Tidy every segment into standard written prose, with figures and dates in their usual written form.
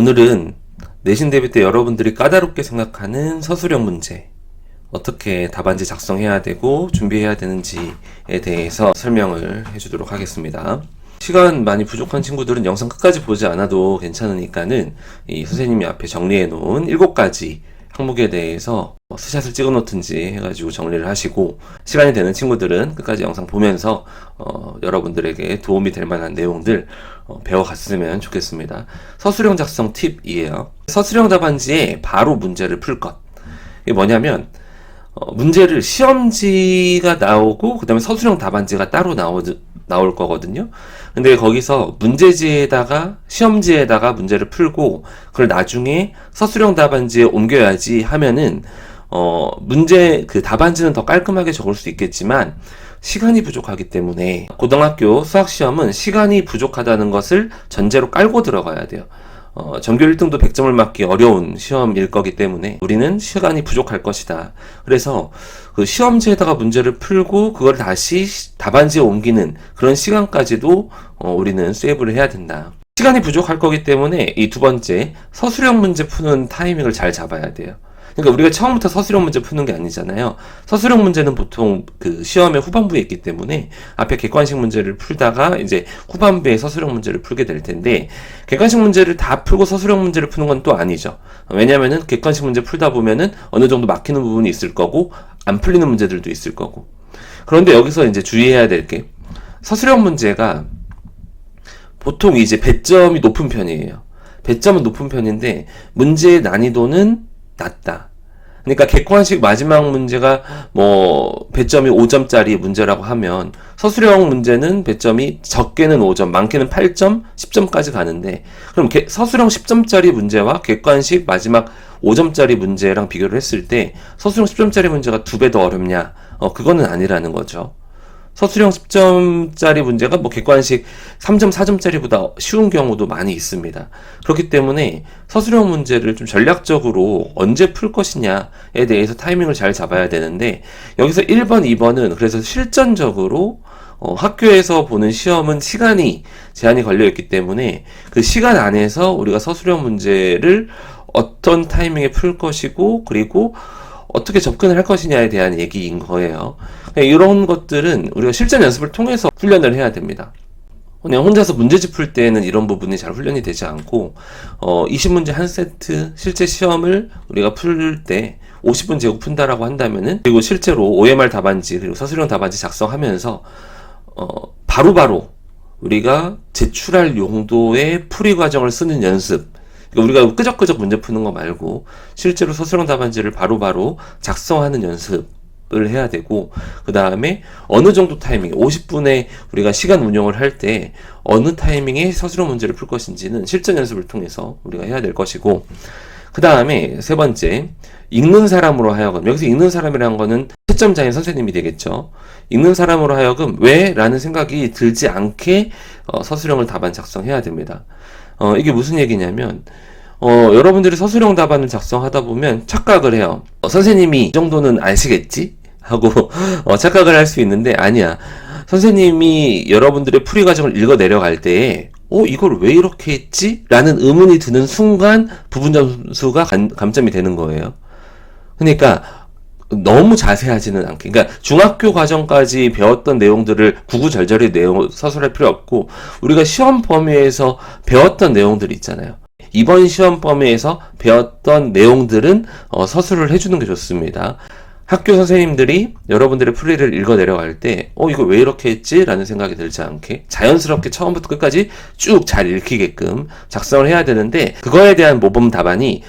오늘은 내신 대비 때 여러분들이 까다롭게 생각하는 서술형 문제, 어떻게 답안지 작성해야 되고 준비해야 되는지에 대해서 설명을 해주도록 하겠습니다. 시간 많이 부족한 친구들은 영상 끝까지 보지 않아도 괜찮으니까는 이 선생님이 앞에 정리해 놓은 7가지 항목에 대해서 스샷을 찍어 놓든지 해가지고 정리를 하시고, 시간이 되는 친구들은 끝까지 영상 보면서 여러분들에게 도움이 될 만한 내용들 배워갔으면 좋겠습니다. 서술형 작성 팁이에요. 서술형 답안지에 바로 문제를 풀 것. 이게 뭐냐면 문제를 시험지가 나오고 그 다음에 서술형 답안지가 따로 나올 거거든요. 근데 거기서 문제지에다가 시험지에다가 문제를 풀고 그걸 나중에 서술형 답안지에 옮겨야지 하면은 문제 그 답안지는 더 깔끔하게 적을 수 있겠지만 시간이 부족하기 때문에 고등학교 수학시험은 시간이 부족하다는 것을 전제로 깔고 들어가야 돼요. 전교 1등도 100점을 맞기 어려운 시험일 거기 때문에 우리는 시간이 부족할 것이다. 그래서 그 시험지에다가 문제를 풀고 그걸 다시 답안지에 옮기는 그런 시간까지도 우리는 세이브를 해야 된다. 시간이 부족할 거기 때문에 이 두 번째, 서술형 문제 푸는 타이밍을 잘 잡아야 돼요. 그러니까 우리가 처음부터 서술형 문제 푸는 게 아니잖아요. 서술형 문제는 보통 그 시험의 후반부에 있기 때문에 앞에 객관식 문제를 풀다가 이제 후반부에 서술형 문제를 풀게 될 텐데, 객관식 문제를 다 풀고 서술형 문제를 푸는 건 또 아니죠. 왜냐면은 객관식 문제 풀다 보면은 어느 정도 막히는 부분이 있을 거고 안 풀리는 문제들도 있을 거고. 그런데 여기서 이제 주의해야 될 게, 서술형 문제가 보통 이제 배점이 높은 편이에요. 배점은 높은 편인데 문제의 난이도는 낮다. 그러니까 객관식 마지막 문제가 배점이 5점짜리 문제라고 하면 서술형 문제는 배점이 적게는 5점, 많게는 8점, 10점까지 가는데, 그럼 서술형 10점짜리 문제와 객관식 마지막 5점짜리 문제랑 비교를 했을 때 서술형 10점짜리 문제가 2배 더 어렵냐? 그거는 아니라는 거죠. 서술형 10점짜리 문제가 객관식 3점, 4점짜리보다 쉬운 경우도 많이 있습니다. 그렇기 때문에 서술형 문제를 좀 전략적으로 언제 풀 것이냐에 대해서 타이밍을 잘 잡아야 되는데, 여기서 1번, 2번은 그래서 실전적으로 학교에서 보는 시험은 시간이 제한이 걸려있기 때문에 그 시간 안에서 우리가 서술형 문제를 어떤 타이밍에 풀 것이고, 그리고 어떻게 접근을 할 것이냐에 대한 얘기인 거예요. 이런 것들은 우리가 실전 연습을 통해서 훈련을 해야 됩니다. 그냥 혼자서 문제집 풀 때는 이런 부분이 잘 훈련이 되지 않고 20문제 한 세트 실제 시험을 우리가 풀 때 50분 재고 푼다라고 한다면은, 그리고 실제로 OMR 답안지 그리고 서술형 답안지 작성하면서 바로바로 우리가 제출할 용도의 풀이 과정을 쓰는 연습, 우리가 끄적끄적 문제 푸는 거 말고 실제로 서술형 답안지를 바로바로 작성하는 연습을 해야 되고, 그 다음에 어느 정도 타이밍, 50분에 우리가 시간 운영을 할 때 어느 타이밍에 서술형 문제를 풀 것인지는 실전 연습을 통해서 우리가 해야 될 것이고, 그 다음에 세 번째, 읽는 사람으로 하여금, 여기서 읽는 사람이라는 거는 채점자인 선생님이 되겠죠. 읽는 사람으로 하여금 왜? 라는 생각이 들지 않게 서술형을 답안 작성해야 됩니다. 이게 무슨 얘기냐면, 여러분들이 서술형 답안을 작성하다 보면 착각을 해요. 선생님이 이 정도는 아시겠지? 하고 착각을 할 수 있는데, 아니야. 선생님이 여러분들의 풀이 과정을 읽어 내려갈 때에 이걸 왜 이렇게 했지? 라는 의문이 드는 순간 부분 점수가 감점이 되는 거예요. 그러니까 너무 자세하지는 않게, 그러니까 중학교 과정까지 배웠던 내용들을 구구절절히 서술할 필요 없고, 우리가 시험 범위에서 배웠던 내용들이 있잖아요. 이번 시험 범위에서 배웠던 내용들은 서술을 해주는 게 좋습니다. 학교 선생님들이 여러분들의 풀이를 읽어 내려갈 때 이거 왜 이렇게 했지? 라는 생각이 들지 않게 자연스럽게 처음부터 끝까지 쭉 잘 읽히게끔 작성을 해야 되는데, 그거에 대한 모범 답안이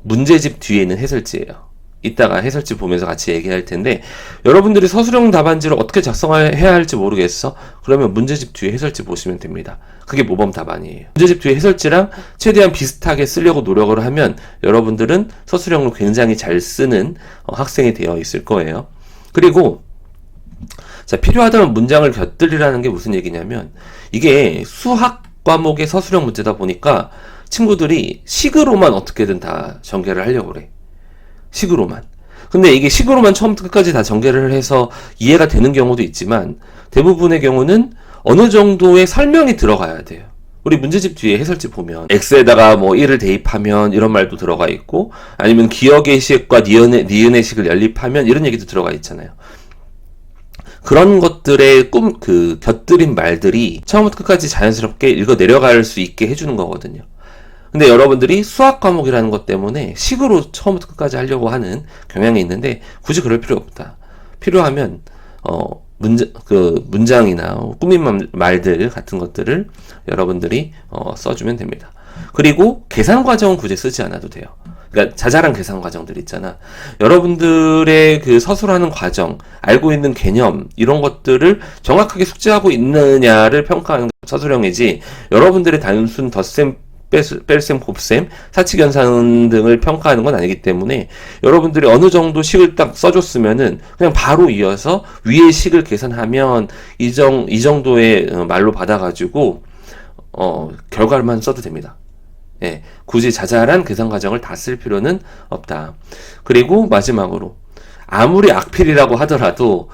문제집 뒤에 있는 해설지예요. 이따가 해설지 보면서 같이 얘기할 텐데, 여러분들이 서술형 답안지를 어떻게 작성해야 할지 모르겠어? 그러면 문제집 뒤에 해설지 보시면 됩니다. 그게 모범 답안이에요. 문제집 뒤에 해설지랑 최대한 비슷하게 쓰려고 노력을 하면 여러분들은 서술형을 굉장히 잘 쓰는 학생이 되어 있을 거예요. 그리고 필요하다면 문장을 곁들이라는 게 무슨 얘기냐면, 이게 수학 과목의 서술형 문제다 보니까 친구들이 식으로만 어떻게든 다 전개를 하려고 그래. 식으로만. 근데 이게 식으로만 처음부터 끝까지 다 전개를 해서 이해가 되는 경우도 있지만, 대부분의 경우는 어느 정도의 설명이 들어가야 돼요. 우리 문제집 뒤에 해설지 보면 x에다가 뭐 1을 대입하면 이런 말도 들어가 있고, 아니면 기억의 식과 니은의 식을 연립하면 이런 얘기도 들어가 있잖아요. 그런 것들의 곁들인 말들이 처음부터 끝까지 자연스럽게 읽어 내려갈 수 있게 해주는 거거든요. 근데 여러분들이 수학 과목이라는 것 때문에 식으로 처음부터 끝까지 하려고 하는 경향이 있는데, 굳이 그럴 필요 없다. 필요하면 문장이나 꾸민 말들 같은 것들을 여러분들이 써주면 됩니다. 그리고 계산 과정은 굳이 쓰지 않아도 돼요. 그러니까 자잘한 계산 과정들 있잖아. 여러분들의 그 서술하는 과정, 알고 있는 개념, 이런 것들을 정확하게 숙지하고 있느냐를 평가하는 게 서술형이지, 여러분들의 단순 덧셈, 뺄셈, 곱셈, 사칙연산 등을 평가하는 건 아니기 때문에, 여러분들이 어느 정도 식을 딱 써줬으면은 그냥 바로 이어서 위의 식을 계산하면 이 정도의 말로 받아가지고 결과만 써도 됩니다. 예, 굳이 자잘한 계산 과정을 다 쓸 필요는 없다. 그리고 마지막으로, 아무리 악필이라고 하더라도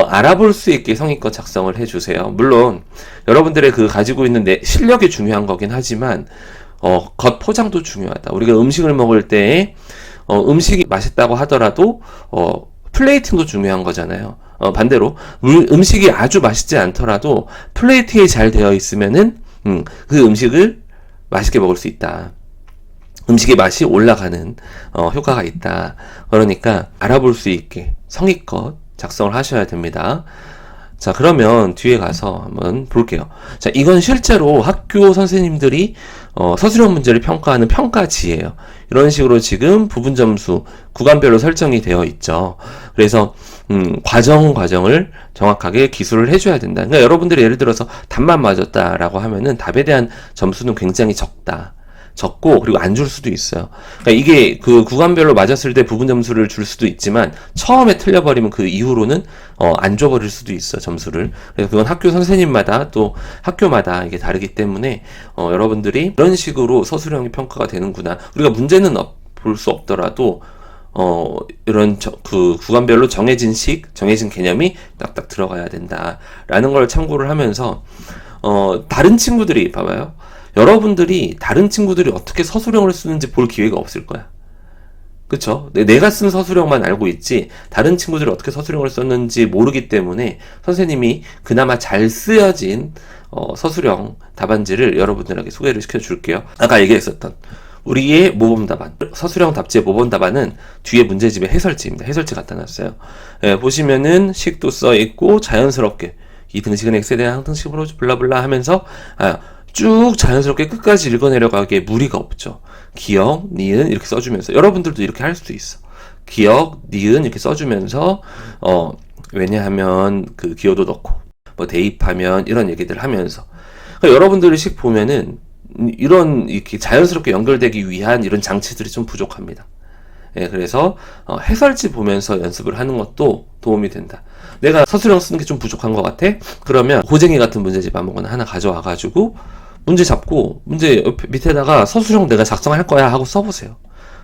알아볼 수 있게 성의껏 작성을 해주세요. 물론 여러분들의 가지고 있는 실력이 중요한 거긴 하지만 겉 포장도 중요하다. 우리가 음식을 먹을 때 음식이 맛있다고 하더라도 플레이팅도 중요한 거잖아요. 반대로 음식이 아주 맛있지 않더라도 플레이팅이 잘 되어 있으면은 그 음식을 맛있게 먹을 수 있다. 음식의 맛이 올라가는 효과가 있다. 그러니까 알아볼 수 있게 성의껏 작성을 하셔야 됩니다. 자, 그러면 뒤에 가서 한번 볼게요. 자, 이건 실제로 학교 선생님들이 서술형 문제를 평가하는 평가지예요. 이런 식으로 지금 부분 점수 구간별로 설정이 되어 있죠. 그래서 과정을 정확하게 기술을 해줘야 된다. 그러니까 여러분들이 예를 들어서 답만 맞았다라고 하면은 답에 대한 점수는 굉장히 적고, 그리고 안 줄 수도 있어요. 그러니까 이게 그 구간별로 맞았을 때 부분 점수를 줄 수도 있지만, 처음에 틀려버리면 그 이후로는 안 줘버릴 수도 있어, 점수를. 그래서 그건 학교 선생님마다 또 학교마다 이게 다르기 때문에 여러분들이 이런 식으로 서술형이 평가가 되는구나. 우리가 문제는 볼 수 없더라도 이런 구간별로 정해진 개념이 딱딱 들어가야 된다라는 걸 참고를 하면서, 다른 친구들이 봐봐요. 여러분들이 다른 친구들이 어떻게 서술형을 쓰는지 볼 기회가 없을 거야. 그쵸? 내가 쓴 서술형만 알고 있지, 다른 친구들이 어떻게 서술형을 썼는지 모르기 때문에 선생님이 그나마 잘 쓰여진 서술형 답안지를 여러분들에게 소개를 시켜줄게요. 아까 얘기했었던 우리의 모범 답안, 서술형 답지의 모범 답안은 뒤에 문제집의 해설지입니다. 해설지 갖다 놨어요. 예, 보시면은 식도 써있고, 자연스럽게 이 등식은 x에 대한 항등식으로 블라블라 하면서 쭉 자연스럽게 끝까지 읽어내려가기에 무리가 없죠. 기억, 니은 이렇게 써주면서, 여러분들도 이렇게 할 수도 있어. 기억, 니은 이렇게 써주면서 왜냐하면 그 기호도 넣고 뭐 대입하면 이런 얘기들 하면서, 그러니까 여러분들이 식 보면은 이렇게 자연스럽게 연결되기 위한 이런 장치들이 좀 부족합니다. 예, 그래서 해설지 보면서 연습을 하는 것도 도움이 된다. 내가 서술형 쓰는 게 좀 부족한 것 같아? 그러면 고쟁이 같은 문제집 아무거나 하나 가져와가지고 문제 잡고 문제 밑에다가 서술형 내가 작성할 거야 하고 써보세요.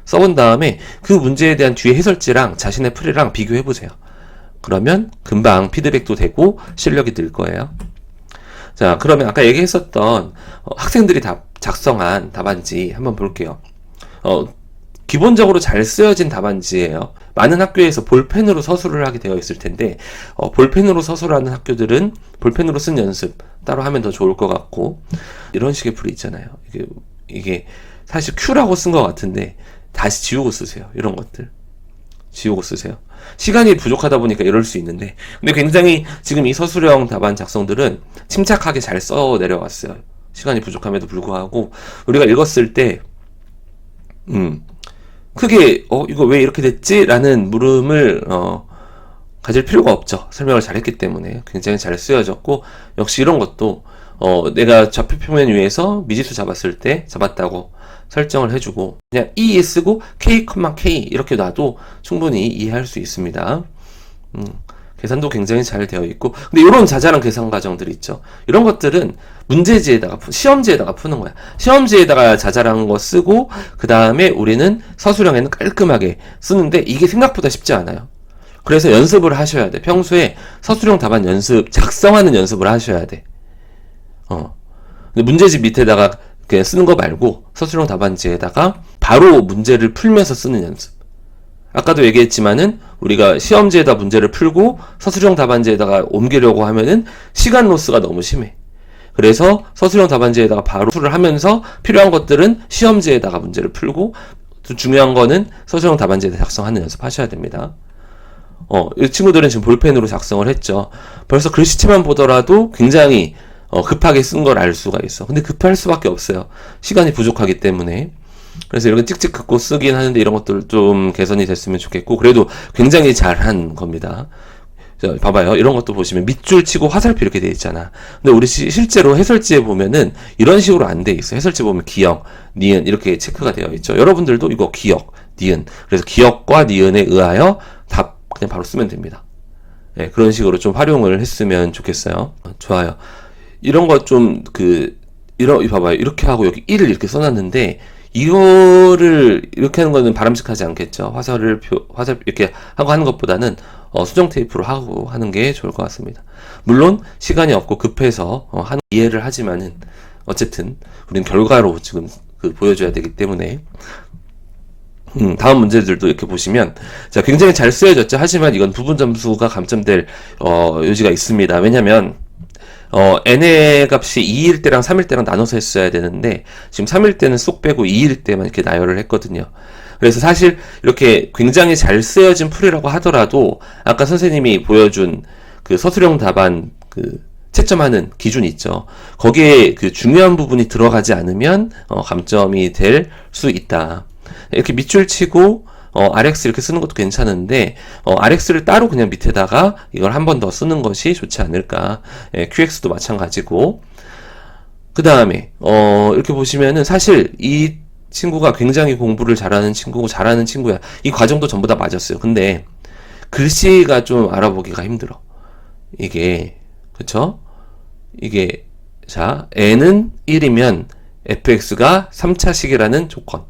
써본 다음에 그 문제에 대한 뒤에 해설지랑 자신의 풀이랑 비교해보세요. 그러면 금방 피드백도 되고 실력이 늘 거예요. 자, 그러면 아까 얘기했었던 학생들이 작성한 답안지 한번 볼게요. 기본적으로 잘 쓰여진 답안지예요. 많은 학교에서 볼펜으로 서술을 하게 되어 있을 텐데, 볼펜으로 서술하는 학교들은 볼펜으로 쓴 연습 따로 하면 더 좋을 것 같고, 이런 식의 풀이 있잖아요. 이게 사실 Q라고 쓴 것 같은데 다시 지우고 쓰세요. 이런 것들 지우고 쓰세요. 시간이 부족하다 보니까 이럴 수 있는데, 근데 굉장히 지금 이 서술형 답안 작성들은 침착하게 잘 써 내려왔어요. 시간이 부족함에도 불구하고 우리가 읽었을 때 크게 이거 왜 이렇게 됐지? 라는 물음을 가질 필요가 없죠. 설명을 잘했기 때문에 굉장히 잘 쓰여졌고, 역시 이런 것도 내가 좌표 표면 위에서 미지수 잡았다고 설정을 해주고 그냥 E 쓰고 K, K 이렇게 놔도 충분히 이해할 수 있습니다. 계산도 굉장히 잘 되어 있고, 근데 이런 자잘한 계산 과정들이 있죠. 이런 것들은 문제지에다가 시험지에다가 푸는 거야. 시험지에다가 자잘한 거 쓰고 그 다음에 우리는 서술형에는 깔끔하게 쓰는데, 이게 생각보다 쉽지 않아요. 그래서 연습을 하셔야 돼. 평소에 서술형 답안 작성하는 연습을 하셔야 돼. 근데 문제집 밑에다가 그냥 쓰는 거 말고 서술형 답안지에다가 바로 문제를 풀면서 쓰는 연습. 아까도 얘기했지만은 우리가 시험지에다 문제를 풀고 서술형 답안지에다가 옮기려고 하면은 시간 로스가 너무 심해. 그래서 서술형 답안지에다가 바로 풀을 하면서 필요한 것들은 시험지에다가 문제를 풀고 중요한 거는 서술형 답안지에다 작성하는 연습 하셔야 됩니다. 이 친구들은 지금 볼펜으로 작성을 했죠. 벌써 글씨체만 보더라도 굉장히 급하게 쓴 걸 알 수가 있어. 근데 급할 수밖에 없어요. 시간이 부족하기 때문에. 그래서 이렇게 찍찍 긋고 쓰긴 하는데 이런 것들 좀 개선이 됐으면 좋겠고, 그래도 굉장히 잘한 겁니다. 자, 봐봐요. 이런 것도 보시면 밑줄 치고 화살표 이렇게 돼 있잖아. 근데 우리 실제로 해설지에 보면은 이런 식으로 안 돼 있어. 해설지 보면 기역, 니은 이렇게 체크가 되어 있죠. 여러분들도 이거 기역, 니은. 그래서 기역과 니은에 의하여 답 그냥 바로 쓰면 됩니다. 네, 그런 식으로 좀 활용을 했으면 좋겠어요. 좋아요. 이런 거 좀 봐봐요. 이렇게 하고 여기 1을 이렇게 써놨는데 이거를 이렇게 하는 거는 바람직하지 않겠죠. 화살 이렇게 하고 하는 것보다는 수정 테이프로 하고 하는 게 좋을 것 같습니다. 물론 시간이 없고 급해서 이해를 하지만은 어쨌든 우리는 결과로 지금 보여줘야 되기 때문에 다음 문제들도 이렇게 보시면 자, 굉장히 잘 쓰여졌죠. 하지만 이건 부분 점수가 감점될 여지가 있습니다. 왜냐면 n의 값이 2일 때랑 3일 때랑 나눠서 했어야 되는데 지금 3일 때는 쏙 빼고 2일 때만 이렇게 나열을 했거든요. 그래서 사실 이렇게 굉장히 잘 쓰여진 풀이라고 하더라도 아까 선생님이 보여준 그 서술형 답안 채점하는 기준이 있죠. 거기에 그 중요한 부분이 들어가지 않으면 감점이 될 수 있다. 이렇게 밑줄 치고 RX 이렇게 쓰는 것도 괜찮은데 RX를 따로 그냥 밑에다가 이걸 한 번 더 쓰는 것이 좋지 않을까. QX도 마찬가지고. 그 다음에 이렇게 보시면은 사실 이 친구가 굉장히 공부를 잘하는 친구고 잘하는 친구야. 이 과정도 전부 다 맞았어요. 근데 글씨가 좀 알아보기가 힘들어. 이게 그쵸? 이게 자 n은 1이면 fx가 3차식이라는 조건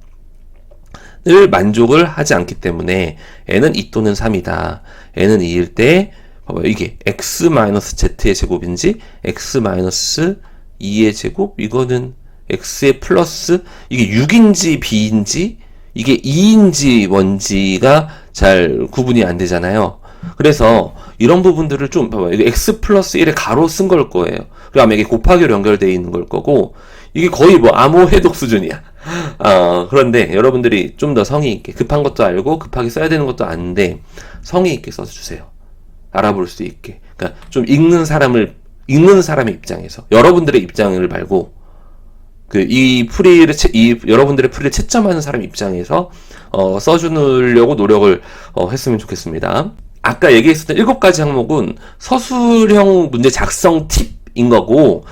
을 만족을 하지 않기 때문에 n은 2 또는 3이다. n은 2일 때 봐봐요. 이게 x-z의 제곱인지 x-2의 제곱 이거는 x의 플러스 이게 6인지 b인지 이게 2인지 뭔지가 잘 구분이 안 되잖아요. 그래서 이런 부분들을 좀 봐봐요. 이거 x 플러스 1에 가로 쓴 걸 거예요. 그리고 아마 이게 곱하기로 연결되어 있는 걸 거고 이게 거의 뭐 암호 해독 수준이야. 그런데 여러분들이 좀 더 성의 있게 급한 것도 알고 급하게 써야 되는 것도 아는데 성의 있게 써주세요. 알아볼 수 있게. 그러니까 좀 읽는 사람의 입장에서 여러분들의 입장을 말고 여러분들의 풀이를 채점하는 사람 입장에서 써주려고 노력을 했으면 좋겠습니다. 아까 얘기했었던 7가지 항목은 서술형 문제 작성 팁인 거고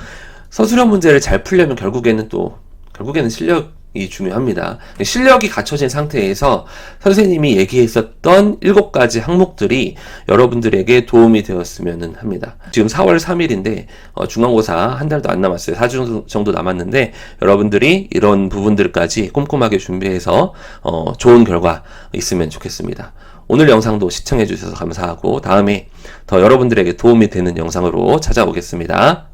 서술형 문제를 잘 풀려면 결국에는 실력이 중요합니다. 실력이 갖춰진 상태에서 선생님이 얘기했었던 7가지 항목들이 여러분들에게 도움이 되었으면 합니다. 지금 4월 3일인데 중간고사 한 달도 안 남았어요. 4주 정도 남았는데 여러분들이 이런 부분들까지 꼼꼼하게 준비해서 좋은 결과 있으면 좋겠습니다. 오늘 영상도 시청해 주셔서 감사하고 다음에 더 여러분들에게 도움이 되는 영상으로 찾아오겠습니다.